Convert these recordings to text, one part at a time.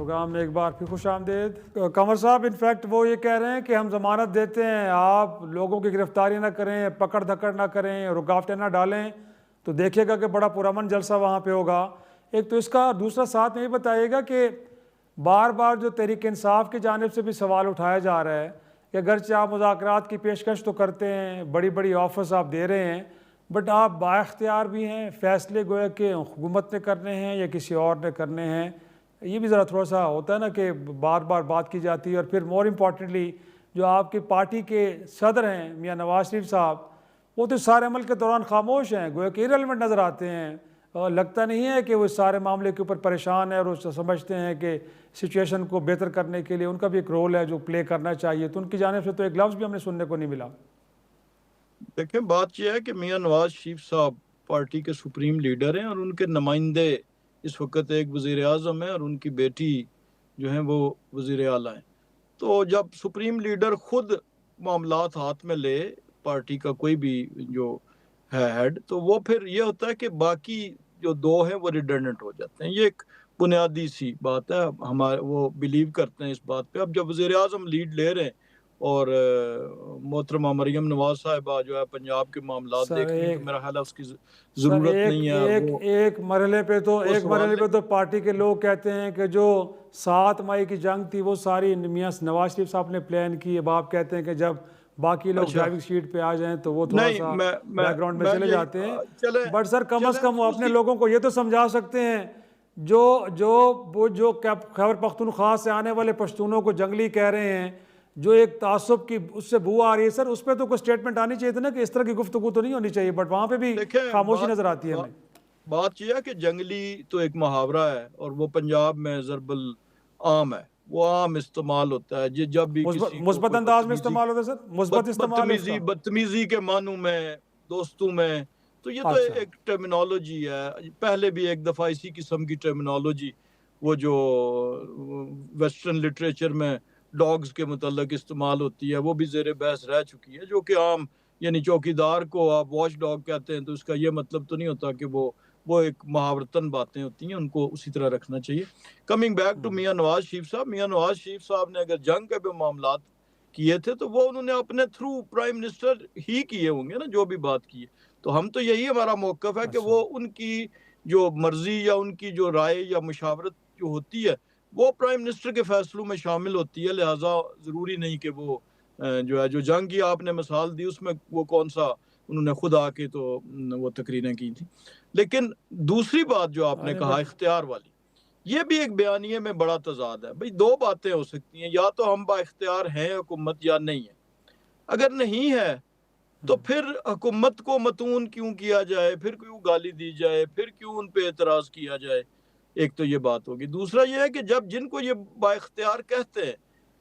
Programme में एक बार फिर खुश आमदेद। कंवर साहब, इनफैक्ट वो ये कह रहे हैं कि हम ज़मानत देते हैं, आप लोगों की गिरफ्तारी ना करें, पकड़ धकड़ ना करें, रुकावटें ना डालें, तो देखिएगा कि बड़ा पुरअमन जलसा वहाँ पे होगा। एक तो इसका, दूसरा साथ में ये बताइएगा कि बार बार जो तहरीक इंसाफ की जानिब से भी सवाल उठाया जा रहा है कि अगरचे आप मुज़ाकरात की पेशकश तो करते हैं, बड़ी बड़ी ऑफर्स आप दे रहे हैं, बट आप बाइख्तियार भी हैं, फ़ैसले गोया कि हुकूमत ने करने हैं या किसी और ने करने हैं। ये भी ज़रा थोड़ा सा होता है ना कि बार बार बात की जाती है। और फिर मोर इम्पॉर्टेंटली जो आपकी पार्टी के सदर हैं मियाँ नवाज शरीफ साहब, वो तो सारे अमल के दौरान खामोश हैं, गोया कि इररिलेवेंट नज़र आते हैं। और लगता नहीं है कि वो इस सारे मामले के ऊपर परेशान है और वो समझते हैं कि सिचुएशन को बेहतर करने के लिए उनका भी एक रोल है जो प्ले करना चाहिए। तो उनकी जानिब से तो एक लफ्ज़ भी हमने सुनने को नहीं मिला। देखें, बात यह है कि मियाँ नवाज शरीफ साहब पार्टी के सुप्रीम लीडर हैं और उनके नुमाइंदे इस वक्त एक वज़ीर आज़म है और उनकी बेटी जो है वो वज़ीर आला है। तो जब सुप्रीम लीडर खुद मामलात हाथ में ले, पार्टी का कोई भी जो है हेड, तो वो फिर ये होता है कि बाकी जो दो हैं वो रिडंडेंट हो जाते हैं। ये एक बुनियादी सी बात है, हमारे वो बिलीव करते हैं इस बात पे। अब जब वज़ीर आज़म लीड ले रहे हैं और मोहतरमा मरियम नवाज साहिबा जो है पंजाब के मामलात सर देख रही हैं, तो एक मेरा ख्याल है उसकी सर ज़रूरत एक नहीं है। एक वो एक मरहले पे तो उस हवाले पार्टी के लोग कहते हैं कि जो 7 मई की जंग थी वो सारी मियाँ नवाज शरीफ साहब ने प्लान की। अब आप कहते हैं कि जब बाकी लोग अच्छा, ड्राइविंग सीट पे आ जाएं तो वो थोड़ा नहीं, सा मैं बैकग्राउंड में मैं चले यही जाते हैं। चले बट सर कम अज़ चले कम वो अपने उसी लोगों को ये तो समझा सकते हैं, जो जो वो जो खैबर पख्तूनख्वा से आने वाले पश्तूनों को जंगली कह रहे हैं, जो एक तासुब की उससे बू आ रही है, सर उस पर तो कोई स्टेटमेंट आनी चाहिए थी ना कि इस तरह की गुफ्तगू तो नहीं होनी चाहिए, बट वहाँ पे भी देखें। खामोशी नज़र आती है बा, हमें। बात यह है कि जंगली तो एक मुहावरा है और वो पंजाब में ज़रबल आम है, वो आम इस्तेमाल होता है। जब भी किसी को मुस्बत कोई अंदाज में इस्तेमाल होता है सर, मुस्बत इस्तेमाल है उसका। बदतमीजी के मानू में, दोस्तों में, तो ये तो अच्छा एक टर्मिनोलॉजी है। पहले भी एक दफ़ा इसी किस्म की टर्मिनोलॉजी वो जो वेस्टर्न लिटरेचर में डॉग्स के मुतल्लक इस्तेमाल होती है, वो भी ज़ेर बहस रह चुकी है, जो कि आम यानी चौकीदार को आप वॉच डॉग कहते हैं, तो इसका ये मतलब तो नहीं होता कि वो एक मुहावरतन बातें होती हैं, उनको उसी तरह रखना चाहिए। कमिंग बैक टू मियाँ नवाज शरीफ साहब, मियाँ नवाज शरीफ साहब ने अगर जंग के भी मामलात किए थे तो वो उन्होंने अपने थ्रू प्राइम मिनिस्टर ही किए होंगे ना, जो भी बात की है। तो हम तो यही हमारा मौक़िफ़ है कि अच्छा वो उनकी जो मर्जी या उनकी जो राय या मुशावरत जो होती है वो प्राइम मिनिस्टर के फैसलों में शामिल होती है। लिहाजा ज़रूरी नहीं कि वो जो है, जो जंग की आपने मिसाल दी उसमें वो कौन सा उन्होंने खुद आके तो वो तकरीरें की थी। लेकिन दूसरी बात जो आपने अरे कहा बट इख्तियार वाली, ये भी एक बयानिए में बड़ा तज़ाद है। भाई दो बातें हो सकती हैं, या तो हम बाइख्तियार हैं हुकूमत या नहीं है। अगर नहीं है तो फिर हुकूमत को मतून क्यों किया जाए, फिर क्यों गाली दी जाए, फिर क्यों उन पे एतराज़ किया जाए। एक तो ये बात होगी। दूसरा ये है कि जब जिनको ये बाइख्तियार कहते हैं,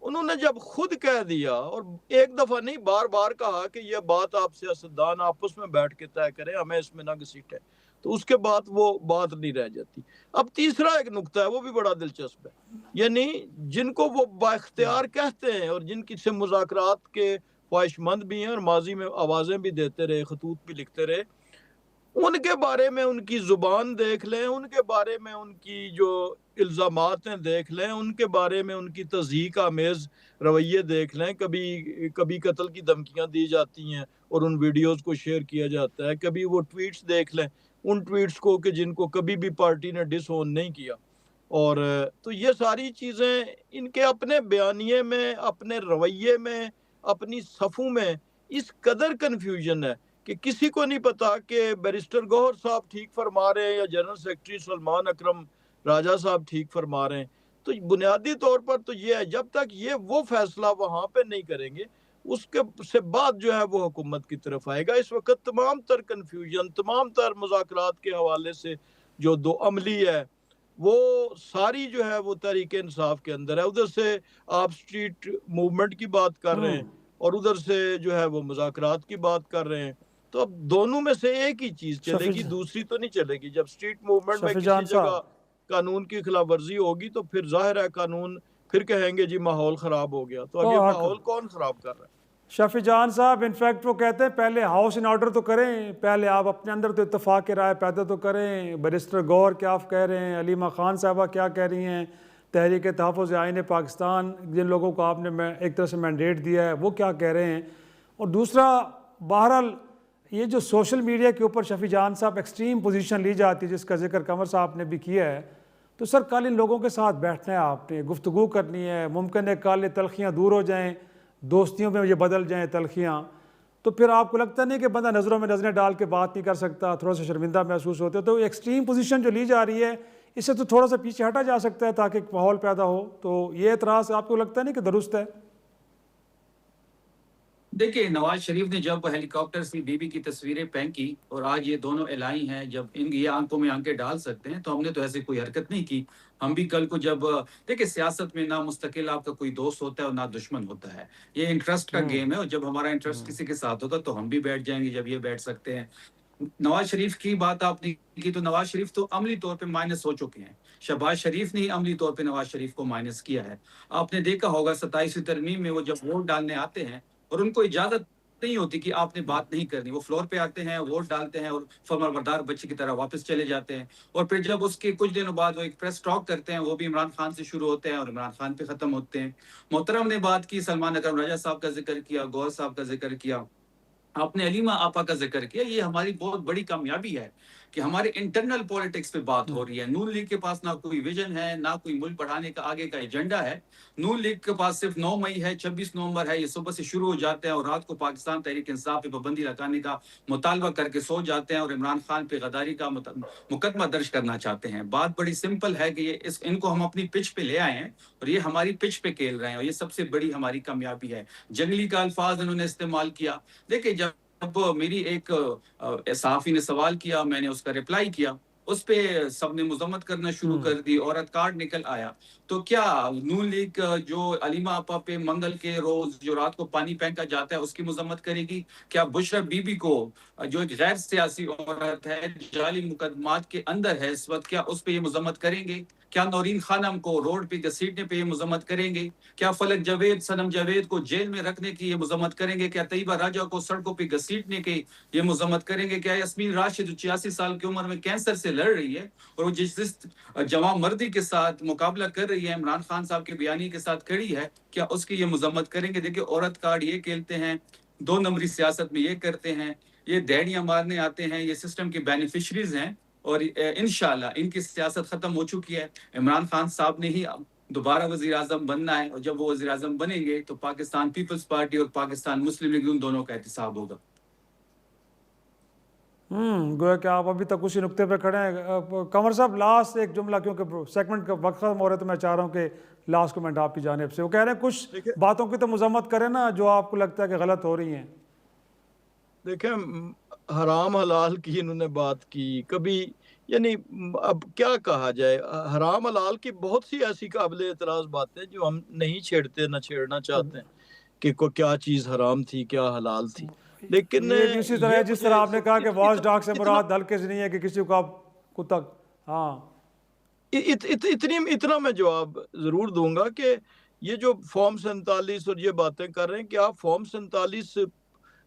उन्होंने जब खुद कह दिया और एक दफ़ा नहीं बार बार कहा कि यह बात आप सियासतदान आपस में बैठ के तय करें, हमें इसमें ना घसीटें, तो उसके बाद वो बात नहीं रह जाती। अब तीसरा एक नुक्ता है, वो भी बड़ा दिलचस्प है। यानी जिनको वो बाइख्तियार कहते हैं और जिनकी से मुज़ाकरात के ख्वाहिशमंद भी हैं और माजी में आवाज़ें भी देते रहे, खतूत भी लिखते रहे, उनके बारे में उनकी ज़ुबान देख लें, उनके बारे में उनकी जो इल्ज़ामात हैं देख लें, उनके बारे में उनकी तज़हीक आमेज़ रवैये देख लें। कभी कभी कत्ल की धमकियाँ दी जाती हैं और उन वीडियोज़ को शेयर किया जाता है। कभी वो ट्वीट्स देख लें, उन ट्वीट्स को कि जिनको कभी भी पार्टी ने डिसओन नहीं किया। और तो ये सारी चीज़ें इनके अपने बयानिए में, अपने रवैये में, अपनी सफ़ों में इस कदर कन्फ्यूजन है कि किसी को नहीं पता कि बैरिस्टर गौहर साहब ठीक फरमा रहे हैं या जनरल सेक्रेटरी सलमान अकरम राजा साहब ठीक फरमा रहे हैं। तो बुनियादी तौर पर तो ये है, जब तक ये वो फैसला वहाँ पे नहीं करेंगे, उसके से बाद जो है वो हुकूमत की तरफ आएगा। इस वक्त तमाम तर कन्फ्यूजन, तमाम तर मुज़ाकरात के हवाले से जो दो अमली है, वो सारी जो है वो तहरीक इंसाफ के अंदर है। उधर से आप स्ट्रीट मूवमेंट की बात कर रहे हैं और उधर से जो है वो मुज़ाकरात की बात कर रहे हैं। तो अब दोनों में से एक ही चीज़ चलेगी, शफी दूसरी तो नहीं चलेगी। जब स्ट्रीट मूवमेंट में शफी किसी जान जगह साहब, कानून की खिलाफवर्जी होगी तो फिर ज़ाहिर है कानून फिर कहेंगे जी माहौल ख़राब हो गया। तो अब ये हक माहौल कौन ख़राब कर रहा है? शफी जान साहब, इनफैक्ट वो कहते हैं पहले हाउस इन ऑर्डर तो करें, पहले आप अपने अंदर तो इत्तेफाक राय पैदा तो करें। बैरिस्टर गौर क्या आप कह रहे हैं, अलीमा खान साहबा क्या कह रही हैं, तहरीक तहफ़्फ़ुज़ आईन पाकिस्तान, जिन लोगों को आपने एक तरह से मैंडेट दिया है, वो क्या कह रहे हैं? और दूसरा, बहरहाल ये जो सोशल मीडिया के ऊपर शफ़ी जान साहब एक्सट्रीम पोजीशन ली जाती है, जिसका जिक्र कमर साहब ने भी किया है, तो सर कल इन लोगों के साथ बैठना है, आपने गुफ्तगू करनी है, मुमकिन है कल तलखियाँ दूर हो जाएँ, दोस्तियों में ये बदल जाएँ तलखियाँ, तो फिर आपको लगता नहीं कि बंदा नज़रों में नज़रें डाल के बात नहीं कर सकता, थोड़ा सा शर्मिंदा महसूस होते? तो एक्सट्रीम पोजीशन जो ली जा रही है, इससे तो थोड़ा सा पीछे हटा जा सकता है ताकि एक माहौल पैदा हो। तो ये एतराज़ आपको लगता नहीं कि दुरुस्त है? देखिए, नवाज शरीफ ने जब हेलीकॉप्टर से बीबी की तस्वीरें फेंकी और आज ये दोनों एलाई हैं, जब इन ये आंखों में आंखें डाल सकते हैं, तो हमने तो ऐसी कोई हरकत नहीं की। हम भी कल को जब देखिए, सियासत में ना मुस्तकिल आपका कोई दोस्त होता है और ना दुश्मन होता है। ये इंटरेस्ट का हम्म। गेम है और जब हमारा इंटरेस्ट किसी के साथ होगा तो हम भी बैठ जाएंगे जब ये बैठ सकते हैं। नवाज शरीफ की बात आपने की, तो नवाज शरीफ तो अमली तौर पे माइनस हो चुके हैं। शहबाज शरीफ ने ही अमली तौर पे नवाज शरीफ को माइनस किया है। आपने देखा होगा 27वीं तरमीम में वो जब वोट डालने आते हैं और उनको इजाजत नहीं होती कि आपने बात नहीं करनी, वो फ्लोर पे आते हैं, वोट डालते हैं और फर्माबरदार बच्चे की तरह वापस चले जाते हैं। और फिर जब उसके कुछ दिनों बाद वो एक प्रेस टॉक करते हैं, वो भी इमरान खान से शुरू होते हैं और इमरान खान पे खत्म होते हैं। मोहतरम ने बात की, सलमान अकरम राजा साहब का जिक्र किया, गौहर साहब का जिक्र किया, आपने अलीमा आपा का जिक्र किया। ये हमारी बहुत बड़ी कामयाबी है कि हमारे इंटरनल पॉलिटिक्स पे बात हो रही है। नून लीग के पास ना कोई विजन है, ना कोई मुल्क बढ़ाने का आगे का एजेंडा है। नून लीग के पास सिर्फ 9 मई है, 26 नवंबर है, ये सुबह से शुरू हो जाते हैं और रात को पाकिस्तान तहरीक इंसाफ पे पाबंदी लगाने का मुतालबा करके सो जाते हैं और इमरान खान पे गद्दारी का मुकदमा दर्ज करना चाहते हैं। बात बड़ी सिंपल है कि ये इनको हम अपनी पिच पे ले आए हैं और ये हमारी पिच पे खेल रहे हैं और ये सबसे बड़ी हमारी कामयाबी है। जंगली का अल्फाज इन्होंने इस्तेमाल किया। देखिए, जब मेरी एक सहाफी ने सवाल किया, मैंने उसका रिप्लाई किया, उस पे सबने मुजम्मत करना शुरू कर दी, औरत कार्ड निकल आया। तो क्या नून लीग जो अलीमा आपा पे मंगल के रोज जो रात को पानी फेंका जाता है उसकी मुजम्मत करेगी? क्या बुशरा बीबी को जो एक गैर सियासी औरत है, जाली मुकदमात के अंदर है इस वक्त, क्या उस पे ये मुजम्मत करेंगे? क्या नौरीन खानम को रोड पे घसीटने पे ये मुजम्मत करेंगे? क्या फलक जावेद, सनम जावेद को जेल में रखने की ये मुजम्मत करेंगे? क्या तैयबा राजा को सड़कों पे घसीटने की ये मुजम्मत करेंगे? क्या यास्मीन राशिद 86 साल की उम्र में कैंसर से लड़ रही है और वो जिस जवां मर्दी के साथ मुकाबला कर रही है, इमरान खान साहब के बयानी के साथ खड़ी है, क्या उसकी ये मुजम्मत करेंगे? देखिए, औरत कार्ड ये खेलते हैं, 2 नंबरी सियासत में ये करते हैं, ये दहड़ियां मारने आते हैं, ये सिस्टम के बेनिफिशरीज हैं और इंशाल्लाह इनकी सियासत खत्म हो चुकी है। इमरान खान साहब ने ही दोबारा वजीर आजम बनना है और जब वो वजीर आजम बनेंगे तो पाकिस्तान पीपल्स पार्टी और पाकिस्तान मुस्लिम लीग उन दोनों का एहतिसाब होगा। गोया कि आप अभी तक उसी नुक्ते पे खड़े हैं। कंवर साहब, लास्ट एक जुमला, क्योंकि सेगमेंट का वक्त खत्म हो रहा है, तो मैं चाह रहा हूँ कि लास्ट कमेंट आपकी जानिब से। वो कह रहे हैं कुछ देखिए बातों की तो मजम्मत करें ना जो आपको लगता है कि गलत हो रही हैं। देखें, हराम हलाल की इन्होंने बात की कभी, यानी अब क्या कहा जाए, हराम हलाल की बहुत सी ऐसी काबिल एतराज बातें जो हम नहीं छेड़ते, ना छेड़ना तो चाहते हैं कि को क्या चीज़ हराम थी, क्या हलाल थी। लेकिन ये भी उसी तरह ये है जिस मुझे तरह आपने कहा कि वॉच डॉग से इतना मुराद हल्के से नहीं है कि किसी को आप कुत्ता। हाँ। इतना मैं जवाब जरूर दूंगा कि ये जो फॉर्म 47 और ये बातें कर रहे हैं कि आप फॉर्म 47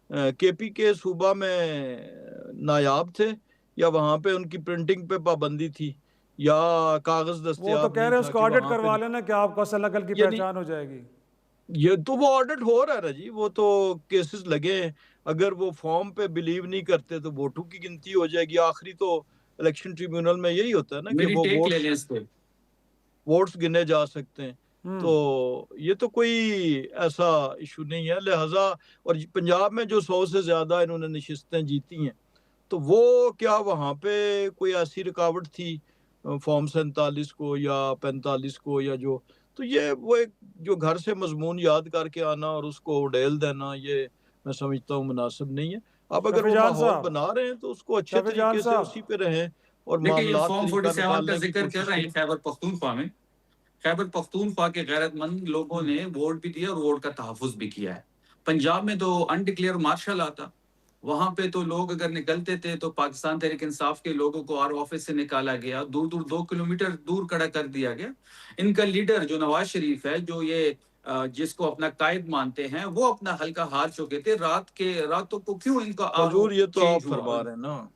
केपी के सूबा में नायाब थे, या वहां पे उनकी प्रिंटिंग पे पाबंदी थी, या कागज वो तो दस्तयाब कह नहीं रहे हैं था उसको कि ऑडिट वहां पे, करवा लेना कि आपको असल नकल की यानी पहचान हो जाएगी। ये तो वो ऑडिट हो रहा है ना जी, वो तो केसेस लगे हैं। अगर वो फॉर्म पे बिलीव नहीं करते तो वोटों की गिनती हो जाएगी। आखिरी तो इलेक्शन ट्रिब्यूनल में यही होता है ना कि मेरी वो टेक ले लें इस पे। वोट्स गिने जा सकते हैं। तो हम्म। ये तो कोई ऐसा इशू नहीं है, लिहाजा। और पंजाब में जो 100 से ज्यादा इन्होंने नशिस्तें जीती हैं, तो वो क्या वहाँ पे कोई ऐसी रुकावट थी फॉर्म 47 को या 45 को, या जो, तो ये वो एक जो घर से मजमून याद करके आना और उसको उड़ेल देना, ये मैं समझता हूँ मुनासिब नहीं है। आप अगर वो शफीजान माहौल साहब, बना रहे हैं तो उसको अच्छे शफीजान तरीके से साहब। उसी पे रहें और देखिए, ये मामलात फॉर्म तरीका 47 का निकालने की जिक्र कर कोशिश रहे हैं करें। खैबर पख्तूनख्वा में। खैबर पख्तूनख्वा के गैरतमंद लोगों ने वोट भी दिया और वोट का तहफ़्फ़ुज़ भी किया है। पंजाब में तो अनडिक्लेयर मार्शल आता, वहां पे तो लोग अगर निकलते थे तो पाकिस्तान तहरीक इंसाफ के लोगों को आर ऑफिस से निकाला गया, दूर दूर 2 किलोमीटर दूर खड़ा कर दिया गया। इनका लीडर जो नवाज शरीफ है, जो ये जिसको अपना कायद मानते हैं, वो अपना हल्का हार चुके थे। रातों को क्यों इनका आर हजूर, ये तो आप चेंज हुआ? फरमा रहे हैं ना,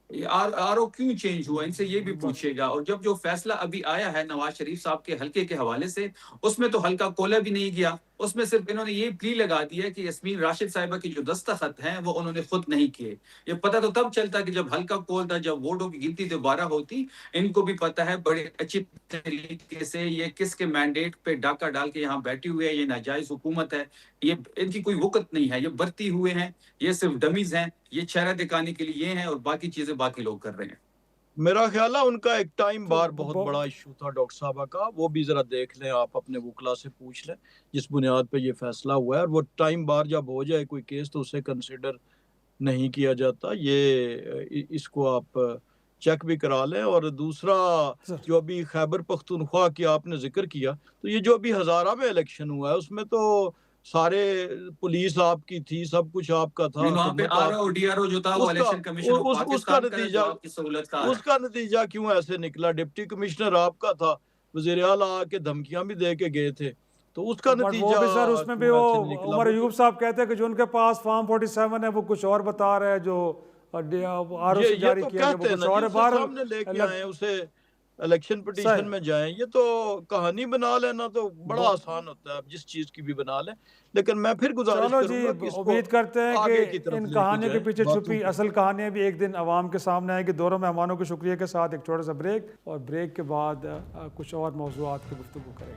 आर ओ क्यों चेंज हुआ, इनसे ये भी पूछेगा। और जब जो फैसला अभी आया है नवाज शरीफ साहब के हल्के के हवाले से, उसमें तो हल्का कोला भी नहीं गया। उसमें सिर्फ इन्होंने ये प्ली लगा दी है कि यास्मीन राशिद साहिबा की जो दस्तखत हैं वो उन्होंने खुद नहीं किए। ये पता तो तब चलता कि जब हल्का कोल था, जब वोटों की गिनती दोबारा होती। इनको भी पता है बड़े अच्छी तरीके से ये किसके मैंडेट पे डाका डाल के यहाँ बैठी हुई है, ये नाजायज हुकूमत है। ये इनकी कोई वक़्त नहीं है, ये बरती हुए हैं, ये सिर्फ डमीज हैं, ये चेहरा दिखाने के लिए ये हैं और बाकी चीजें बाकी लोग कर रहे हैं। मेरा ख्याल है उनका एक टाइम तो बार बहुत बड़ा इशू था डॉक्टर साहबा का, वो भी जरा देख लें, आप अपने वकला से पूछ लें जिस बुनियाद पे ये फैसला हुआ है। और वो टाइम बार जब हो जाए कोई केस तो उसे कंसिडर नहीं किया जाता। ये इसको आप चेक भी करा लें। और दूसरा, सर जो अभी खैबर पख्तूनख्वा की आपने जिक्र किया, तो ये जो अभी हजारा में इलेक्शन हुआ है उसमें तो सारे पुलिस आपकी थी, सब कुछ आपका था, नहीं, वहां पे हुकूमत आरओ आपकी थी। डीआरओ जो था वो उसका इलेक्शन कमीशन ऑफ उसका पाकिस्तान का है, जो नतीजा आपकी सहूलत का है। उसका नतीजा क्यों ऐसे निकला? डिप्टी कमिश्नर आपका था, वजीर आला आके धमकियां भी दे के गए थे, तो उसका बट वो नतीजा भी सर, उसमें भी क्यों वो ऐसे नहीं निकला? उमर वो अयूब तो साहब कहते हैं कि जो उनके पास फॉर्म 47 है वो कुछ और बता रहे हैं, जो आर ओ से ये जारी तो किया गया वो कहते हैं कुछ ना और जी, है। उसे बाहर सामने लेके आए, उसे इलेक्शन पिटीशन सर में जाएं। ये तो कहानी बना लेना तो बड़ा ब- आसान होता है, आप जिस चीज की भी बना लें। लेकिन मैं फिर गुजारिश चलो जी, करूंगा कि इसको उम्मीद करते हैं कि आगे की तरफ इन लेके कहानियों के जाएं, पीछे बातों छुपी को। असल कहानियां भी एक दिन आवाम के सामने आएंगी। दोनों मेहमानों के शुक्रिया के साथ एक छोटा सा ब्रेक, और ब्रेक के बाद कुछ और मौज़ूआत की गुफ्तगू करेंगे।